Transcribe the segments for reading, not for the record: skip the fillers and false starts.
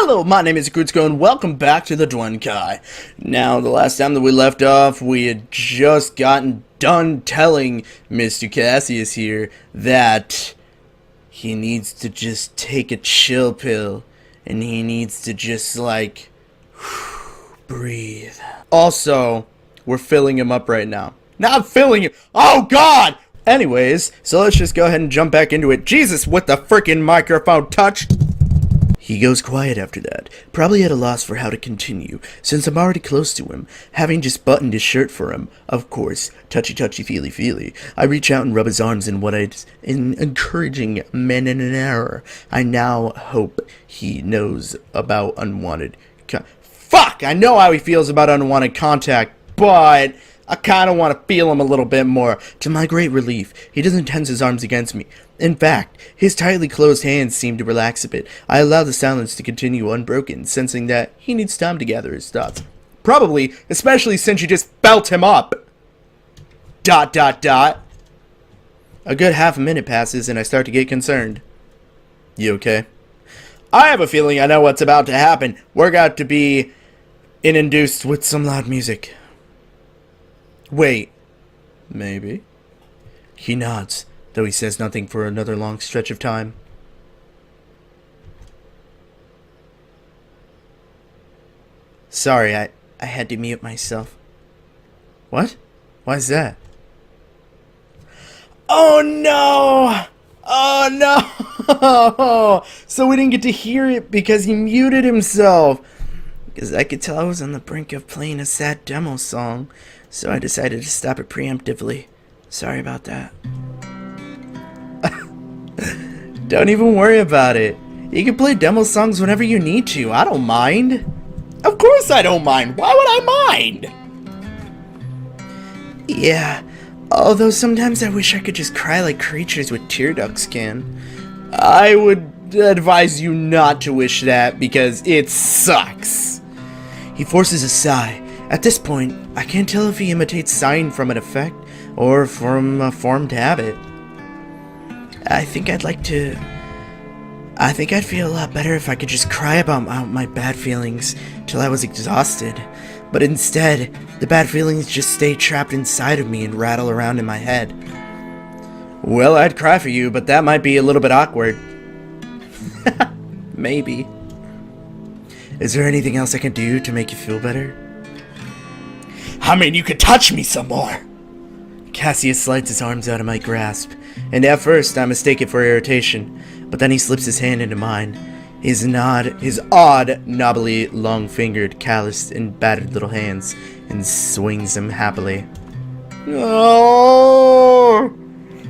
Hello, my name is Rekutsko, and welcome back to the Duenkhy. Now, the last time that we left off, we had just gotten done telling Mr. Cassius here that he needs to just take a chill pill, and he needs to just, like, breathe. Also, we're filling him up right now. Not filling him! Oh, God! Anyways, so let's just go ahead and jump back into it. Jesus, with the freaking microphone touch! He goes quiet after that, probably at a loss for how to continue, since I'm already close to him, having just buttoned his shirt for him. Of course, touchy feely feely. I reach out and rub his arms in what I'd in encouraging manner. I now hope he knows about unwanted Fuck! I know how he feels about unwanted contact, but I kind of want to feel him a little bit more. To my great relief, he doesn't tense his arms against me. In fact, his tightly closed hands seem to relax a bit. I allow the silence to continue unbroken, sensing that he needs time to gather his thoughts. Probably, especially since you just felt him up. ... A good half a minute passes and I start to get concerned. You okay? I have a feeling I know what's about to happen. We're got to be induced with some loud music. Wait. Maybe. He nods, though he says nothing for another long stretch of time. Sorry, I had to mute myself. What? Why's that? Oh no! Oh no! So we didn't get to hear it because he muted himself. Because I could tell I was on the brink of playing a sad demo song, so I decided to stop it preemptively. Sorry about that. Don't even worry about it. You can play demo songs whenever you need to. I don't mind. Of course I don't mind. Why would I mind? Yeah, although sometimes I wish I could just cry like creatures with tear ducts can. I would advise you not to wish that because it sucks. He forces a sigh. At this point, I can't tell if he imitates sighing from an effect or from a formed habit. I think I'd feel a lot better if I could just cry about my bad feelings till I was exhausted. But instead, the bad feelings just stay trapped inside of me and rattle around in my head. Well, I'd cry for you, but that might be a little bit awkward. Maybe. Is there anything else I can do to make you feel better? I mean, you could touch me some more. Cassius slides his arms out of my grasp, and at first I mistake it for irritation, but then he slips his hand into mine. His odd, knobbly, long-fingered, calloused, and battered little hands, and swings them happily. Oh,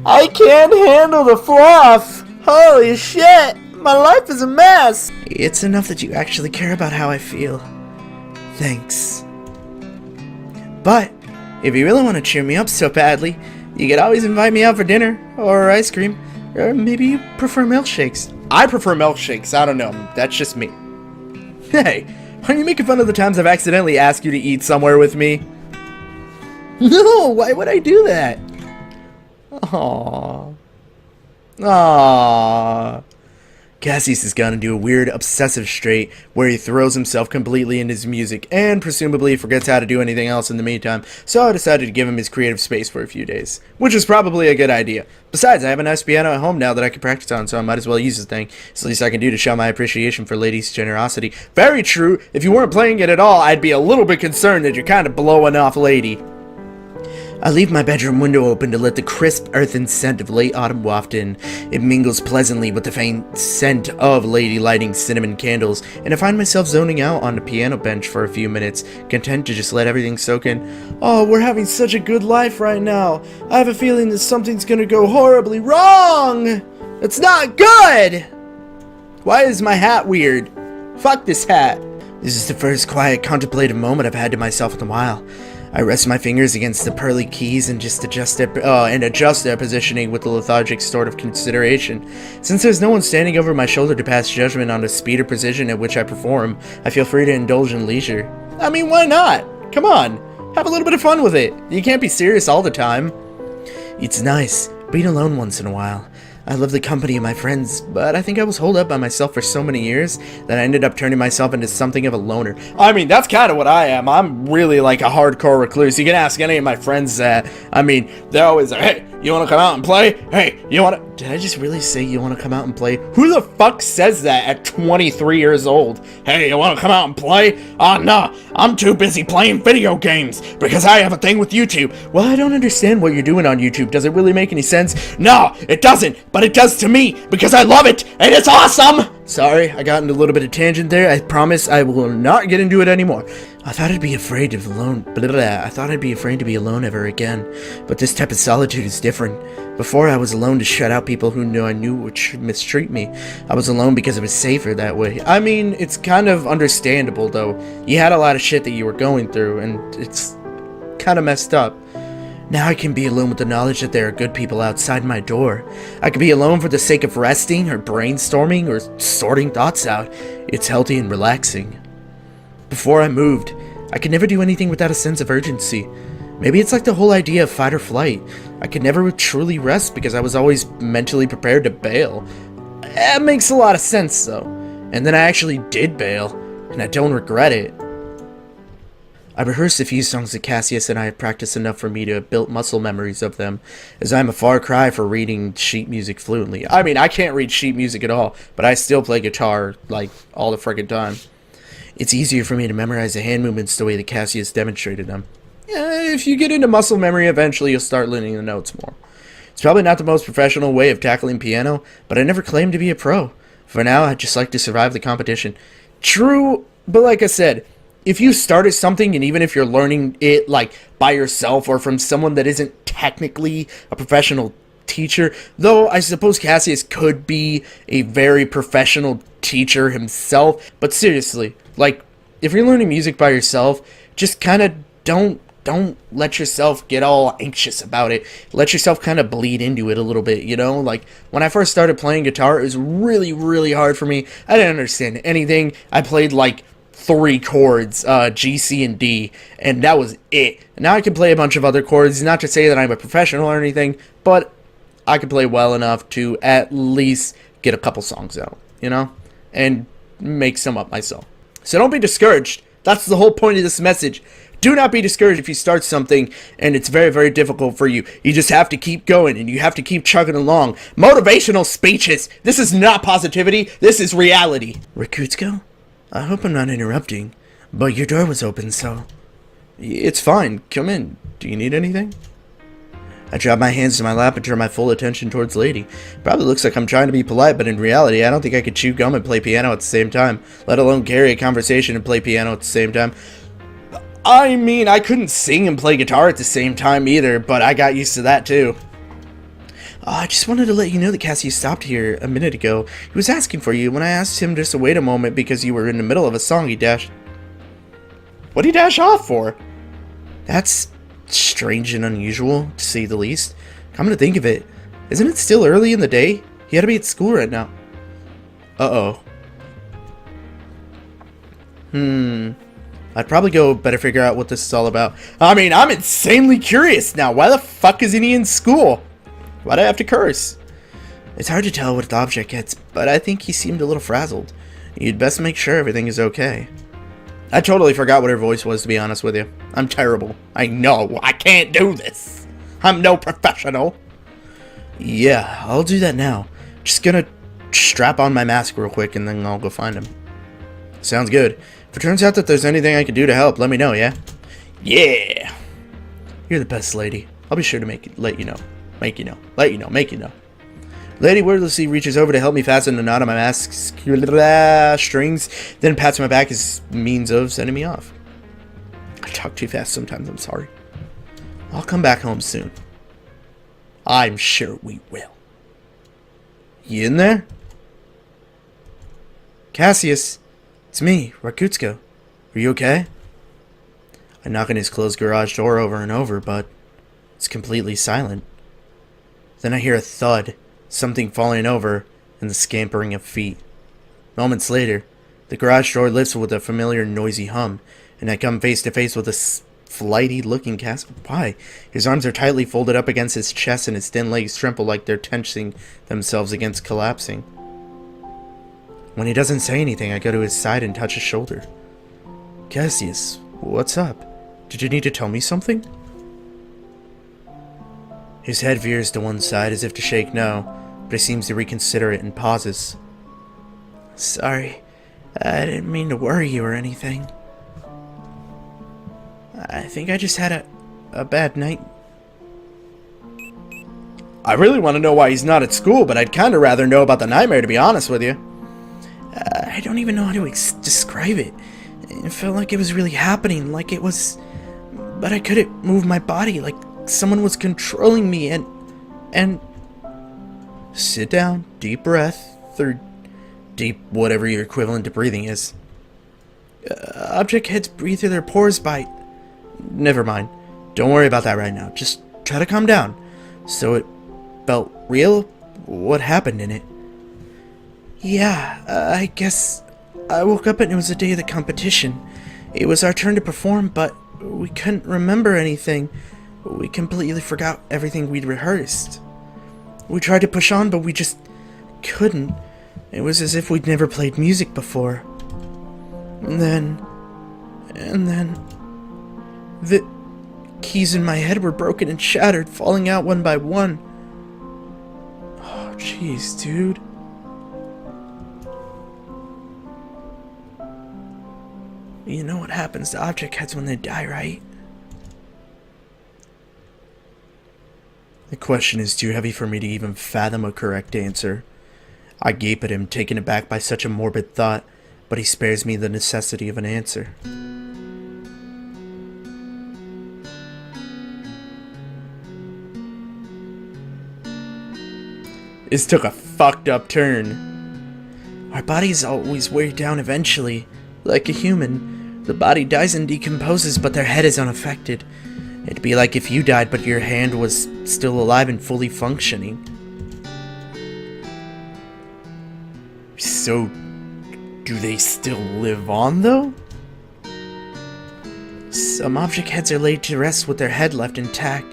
I can't handle the fluff! Holy shit! My life is a mess! It's enough that you actually care about how I feel. Thanks. But, if you really want to cheer me up so badly, you could always invite me out for dinner, or ice cream, or maybe you prefer milkshakes. I prefer milkshakes, I don't know, that's just me. Hey, are you making fun of the times I've accidentally asked you to eat somewhere with me? No, why would I do that? Aww. Aww. Cassius has gone into a weird obsessive trait where he throws himself completely into his music and presumably forgets how to do anything else in the meantime, so I decided to give him his creative space for a few days, which is probably a good idea. Besides, I have a nice piano at home now that I can practice on, so I might as well use the thing. It's the least I can do to show my appreciation for ladies' generosity. Very true. If you weren't playing it at all, I'd be a little bit concerned that you're kind of blowing off lady. I leave my bedroom window open to let the crisp earthen scent of late autumn waft in. It mingles pleasantly with the faint scent of lady lighting cinnamon candles, and I find myself zoning out on the piano bench for a few minutes, content to just let everything soak in. Oh, we're having such a good life right now. I have a feeling that something's gonna go horribly wrong. It's not good! Why is my hat weird? Fuck this hat. This is the first quiet, contemplative moment I've had to myself in a while. I rest my fingers against the pearly keys and just adjust their positioning with a lethargic sort of consideration. Since there's no one standing over my shoulder to pass judgment on the speed or precision at which I perform, I feel free to indulge in leisure. I mean, why not? Come on, have a little bit of fun with it. You can't be serious all the time. It's nice being alone once in a while. I love the company of my friends, but I think I was holed up by myself for so many years that I ended up turning myself into something of a loner. I mean, that's kind of what I am. I'm really like a hardcore recluse. You can ask any of my friends that. I mean, they're always like, hey, you want to come out and play? Hey, you want to... Did I just really say you want to come out and play? Who the fuck says that at 23 years old? Hey, you want to come out and play? No, I'm too busy playing video games because I have a thing with YouTube. Well, I don't understand what you're doing on YouTube. Does it really make any sense? No, it doesn't, but it does to me because I love it and it's awesome! Sorry, I got into a little bit of tangent there. I promise I will not get into it anymore. I thought I'd be afraid of alone. Blah, blah, blah. I thought I'd be afraid to be alone ever again, but this type of solitude is different. Before, I was alone to shut out people who I knew would mistreat me. I was alone because it was safer that way. I mean, it's kind of understandable, though. You had a lot of shit that you were going through, and it's kind of messed up. Now I can be alone with the knowledge that there are good people outside my door. I can be alone for the sake of resting, or brainstorming, or sorting thoughts out. It's healthy and relaxing. Before I moved, I could never do anything without a sense of urgency. Maybe it's like the whole idea of fight or flight. I could never truly rest because I was always mentally prepared to bail. That makes a lot of sense, though. And then I actually did bail, and I don't regret it. I rehearsed a few songs that Cassius and I have practiced enough for me to have built muscle memories of them, as I'm a far cry for reading sheet music fluently. I mean, I can't read sheet music at all, but I still play guitar, like, all the friggin' time. It's easier for me to memorize the hand movements the way that Cassius demonstrated them. Yeah, if you get into muscle memory, eventually you'll start learning the notes more. It's probably not the most professional way of tackling piano, but I never claimed to be a pro. For now, I'd just like to survive the competition. True, but like I said, if you started something, and even if you're learning it like by yourself or from someone that isn't technically a professional teacher, though I suppose Cassius could be a very professional teacher himself, but seriously, like, if you're learning music by yourself, just kind of don't let yourself get all anxious about it. Let yourself kind of bleed into it a little bit, you know? Like, when I first started playing guitar, it was really, really hard for me. I didn't understand anything. I played, like, 3 chords, G, C, and D, and that was it. Now I can play a bunch of other chords, not to say that I'm a professional or anything, but I can play well enough to at least get a couple songs out, you know? And make some up myself. So don't be discouraged. That's the whole point of this message. Do not be discouraged if you start something and it's very, very difficult for you. You just have to keep going and you have to keep chugging along. Motivational speeches. This is not positivity. This is reality. Rekutsko? I hope I'm not interrupting, but your door was open, so... It's fine. Come in. Do you need anything? I drop my hands to my lap and turn my full attention towards Lady. Probably looks like I'm trying to be polite, but in reality, I don't think I could chew gum and play piano at the same time, let alone carry a conversation and play piano at the same time. I mean, I couldn't sing and play guitar at the same time either, but I got used to that too. I just wanted to let you know that Cassius stopped here a minute ago. He was asking for you. When I asked him just to wait a moment because you were in the middle of a song, he dashed... What'd he dash off for? That's strange and unusual, to say the least. Come to think of it, isn't it still early in the day? He had to be at school right now. Uh-oh. I'd probably go better figure out what this is all about. I mean, I'm insanely curious now. Why the fuck isn't he in school? Why'd I have to curse? It's hard to tell what the object gets, but I think he seemed a little frazzled. You'd best make sure everything is okay. I totally forgot what her voice was, to be honest with you. I'm terrible. I know. I can't do this. I'm no professional. Yeah, I'll do that now. Just gonna strap on my mask real quick and then I'll go find him. Sounds good. If it turns out that there's anything I can do to help, let me know, yeah? Yeah! You're the best, Lady. I'll be sure to let you know. Make you know. Lady wordlessly reaches over to help me fasten the knot on my mask's strings, then pats my back as means of sending me off. I talk too fast sometimes, I'm sorry. I'll come back home soon. I'm sure we will. You in there? Cassius, it's me, Rekutsko. Are you okay? I knock on his closed garage door over and over, but it's completely silent. Then I hear a thud, something falling over, and the scampering of feet. Moments later, the garage door lifts with a familiar noisy hum, and I come face to face with a flighty-looking Cassius. Why? His arms are tightly folded up against his chest, and his thin legs tremble like they're tensing themselves against collapsing. When he doesn't say anything, I go to his side and touch his shoulder. Cassius, what's up? Did you need to tell me something? His head veers to one side as if to shake no, but he seems to reconsider it and pauses. Sorry, I didn't mean to worry you or anything. I think I just had a bad night. I really want to know why he's not at school, but I'd kind of rather know about the nightmare, to be honest with you. I don't even know how to describe it. It felt like it was really happening, like it was... But I couldn't move my body, like someone was controlling me, and... Sit down, deep breath, or deep whatever your equivalent to breathing is. Object heads breathe through their pores by... Never mind. Don't worry about that right now. Just try to calm down. So it felt real? What happened in it? Yeah, I guess I woke up and it was the day of the competition. It was our turn to perform, but we couldn't remember anything. We completely forgot everything we'd rehearsed. We tried to push on, but we just couldn't. It was as if we'd never played music before. And then... The keys in my head were broken and shattered, falling out one by one. Oh, jeez, dude. You know what happens to object heads when they die, right? The question is too heavy for me to even fathom a correct answer. I gape at him, taken aback by such a morbid thought, but he spares me the necessity of an answer. This took a fucked up turn. Our bodies always wear down eventually. Like a human, the body dies and decomposes, but their head is unaffected. It'd be like if you died, but your hand was still alive and fully functioning. So, do they still live on, though? Some object heads are laid to rest with their head left intact,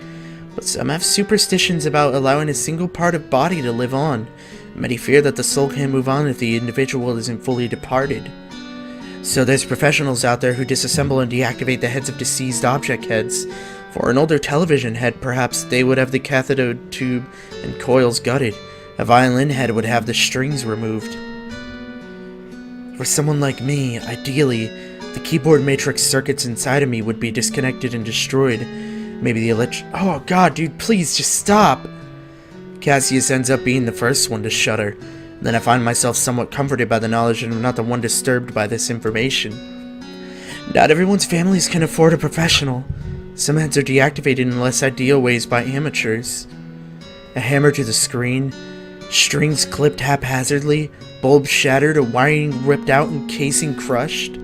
but some have superstitions about allowing a single part of body to live on. Many fear that the soul can't move on if the individual isn't fully departed. So there's professionals out there who disassemble and deactivate the heads of deceased object heads. For an older television head, perhaps they would have the cathode tube and coils gutted. A violin head would have the strings removed. For someone like me, ideally, the keyboard matrix circuits inside of me would be disconnected and destroyed. Maybe the Oh god, dude, please just stop! Cassius ends up being the first one to shudder. Then I find myself somewhat comforted by the knowledge that I'm not the one disturbed by this information. Not everyone's families can afford a professional. Some heads are deactivated in less ideal ways by amateurs. A hammer to the screen, strings clipped haphazardly, bulbs shattered, a wiring ripped out and casing crushed.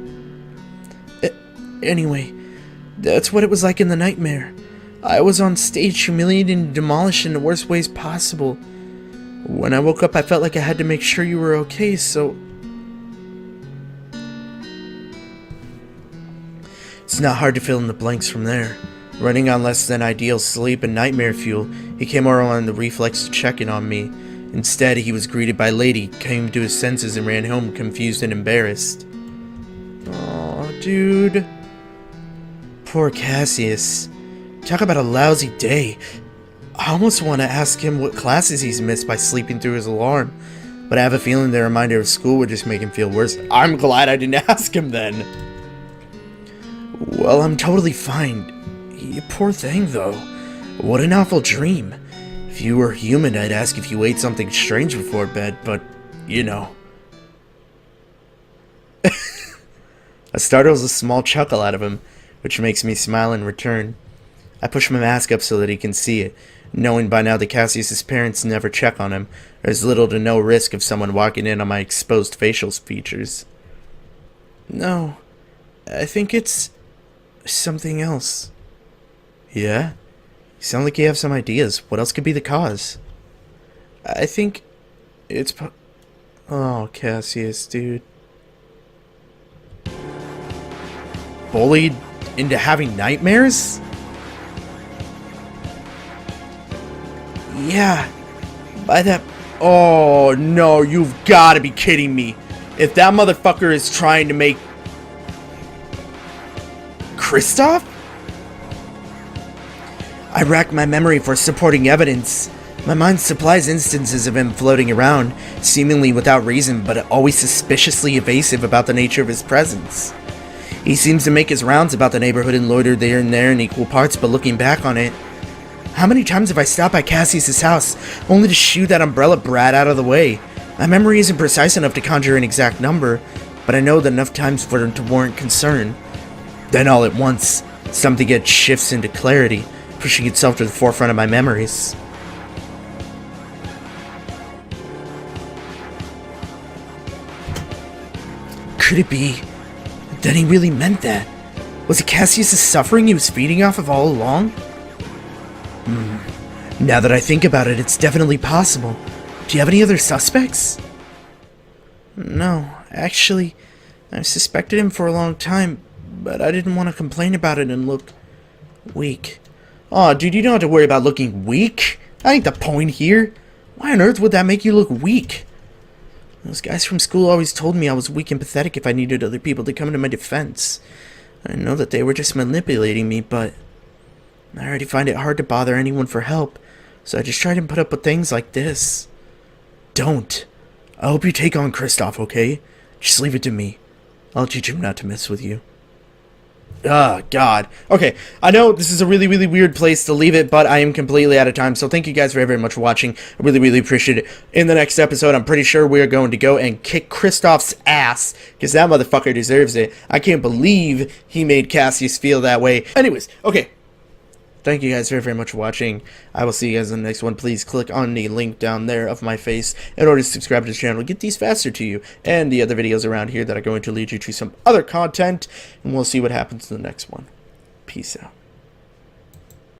Anyway, that's what it was like in the nightmare. I was on stage, humiliated and demolished in the worst ways possible. When I woke up, I felt like I had to make sure you were okay, so... It's not hard to fill in the blanks from there. Running on less than ideal sleep and nightmare fuel, he came over on the reflex to check in on me. Instead, he was greeted by Lady, came to his senses and ran home confused and embarrassed. Aw, dude. Poor Cassius. Talk about a lousy day. I almost want to ask him what classes he's missed by sleeping through his alarm, but I have a feeling the reminder of school would just make him feel worse. I'm glad I didn't ask him then. Well, I'm totally fine. You poor thing, though. What an awful dream. If you were human, I'd ask if you ate something strange before bed, but, you know. I startles a small chuckle out of him, which makes me smile in return. I push my mask up so that he can see it, knowing by now that Cassius's parents never check on him. There's little to no risk of someone walking in on my exposed facial features. No, I think it's something else. Yeah? You sound like you have some ideas. What else could be the cause? I think it's oh, Cassius, dude. Bullied into having nightmares? Yeah, by that... Oh, no, you've got to be kidding me. If that motherfucker is trying to make... Kristoff? I rack my memory for supporting evidence. My mind supplies instances of him floating around, seemingly without reason, but always suspiciously evasive about the nature of his presence. He seems to make his rounds about the neighborhood and loiter there and there in equal parts, but looking back on it, how many times have I stopped by Cassius's house, only to shoo that umbrella brat out of the way? My memory isn't precise enough to conjure an exact number, but I know that enough times for it to warrant concern. Then all at once, something gets shifts into clarity, pushing itself to the forefront of my memories. Could it be that he really meant that? Was it Cassius's suffering he was feeding off of all along? Now that I think about it, it's definitely possible. Do you have any other suspects? No, actually, I've suspected him for a long time, but I didn't want to complain about it and look weak. Aw, dude, you don't have to worry about looking weak. That ain't the point here. Why on earth would that make you look weak? Those guys from school always told me I was weak and pathetic if I needed other people to come to my defense. I know that they were just manipulating me, but I already find it hard to bother anyone for help, so I just try to put up with things like this. Don't. I hope you take on Kristoff, okay? Just leave it to me. I'll teach him not to mess with you. Ah, God. Okay, I know this is a really, really weird place to leave it, but I am completely out of time, so thank you guys very, very much for watching. I really, really appreciate it. In the next episode, I'm pretty sure we are going to go and kick Kristoff's ass, because that motherfucker deserves it. I can't believe he made Cassius feel that way. Anyways, okay. Thank you guys very, very much for watching. I will see you guys in the next one. Please click on the link down there of my face in order to subscribe to the channel. Get these faster to you and the other videos around here that are going to lead you to some other content. And we'll see what happens in the next one. Peace out.